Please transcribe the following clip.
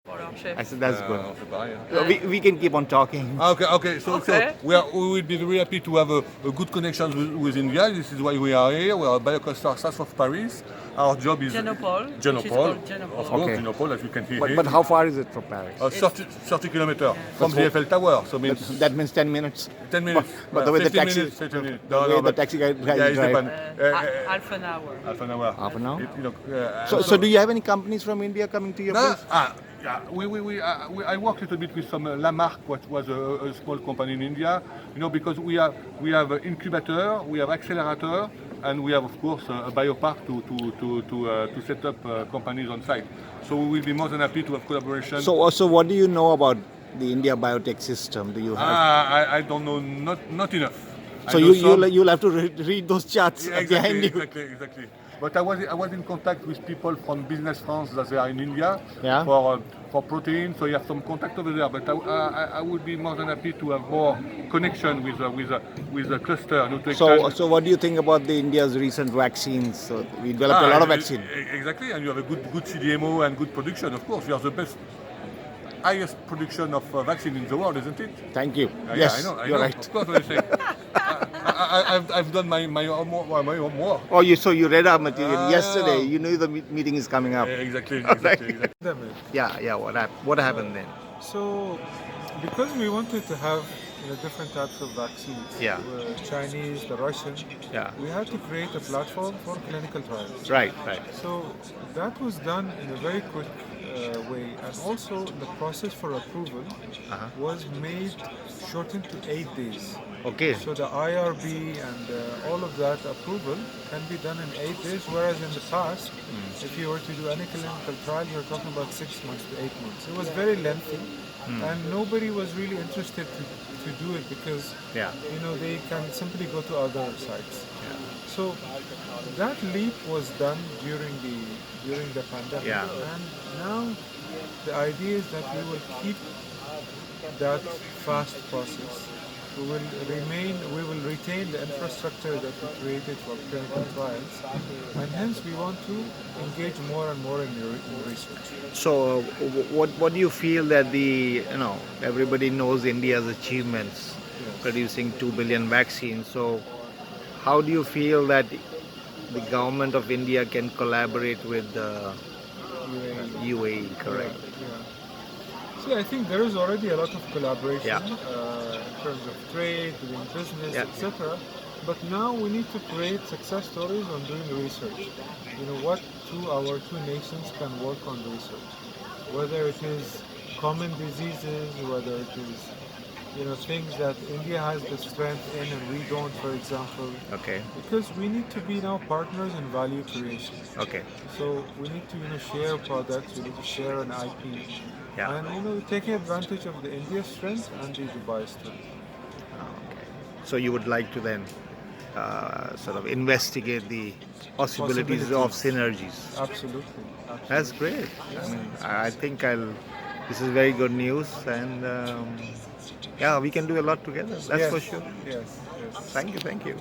I said that's good. on fait pareil, hein. We can keep on talking. Okay. So we will be very happy to have a good connection with India. This is why we are here. We are Biocluster south of Paris. Our job is Genopole, which is Genopole, called Genopole. of course, Okay. Genopole, as you can see here. But how far is it from Paris? 30 kilometers from the Eiffel Tower. So means That means 10 minutes. 10 minutes. But the way the 15 taxi, minutes, 15 minutes. the way the taxi guy drives. Half an hour. Half an hour. Half an hour? You know, So do you have any companies from India coming to your No, place? yeah, I work a little bit with some Lamarck, what was a small company in India, you know, because we have an incubator, we have accelerator, and we have, of course, a biopark to set up companies on site. So we will be more than happy to have collaboration. So what do you know about the India biotech system? Do you have? I don't know, not enough. So I know some. you'll have to read those charts Yeah, behind you. exactly. But I was in contact with people from Business France that they are in India Yeah. for protein. So you have some contact over there. But I would be more than happy to have more connection with the cluster. You know, to exchange. So what do you think about the India's recent vaccines? So we developed a lot of vaccine. Exactly, and you have a good CDMO and good production. Of course, you are the highest production of vaccine in the world, isn't it? Thank you. Yeah, Yes, I know. you're right. Of course, what I say. I've done my homework. Oh, you read our material Ah. yesterday. You knew the meeting is coming up. Exactly. What happened then? So, because we wanted to have different types of vaccines, Yeah. Chinese, the Russian, Yeah. we had to create a platform for clinical trials. Right. So that was done in a very quick way, and also the process for approval was made shortened to 8 days. Okay. So the IRB and all of that approval can be done in 8 days, whereas in the past, if you were to do any clinical trial, you're talking about 6 months to 8 months. It was very lengthy, and nobody was really interested to do it because they can simply go to other sites. So that leap was done during the pandemic, and now the idea is that we will keep that fast process. We will retain the infrastructure that we created for clinical trials, and hence we want to engage more and more in research. So what do you feel that everybody knows India's achievements, producing 2 billion vaccines. So how do you feel that the government of India can collaborate with the UAE? Correct. See, I think there is already a lot of collaboration in terms of trade, doing business, etc. But now we need to create success stories on doing research. What our two nations can work on research. Whether it is common diseases, whether it is things that India has the strength in and we don't, for example. Okay. Because we need to be now partners in value creation. Okay. So we need to share products, we need to share an IP. And taking advantage of the India strength and the Dubai strength. Okay. So you would like to then sort of investigate the possibilities of synergies. Absolutely. That's great. I mean, I think this is very good news, and we can do a lot together. That's for sure. Yes. Thank you.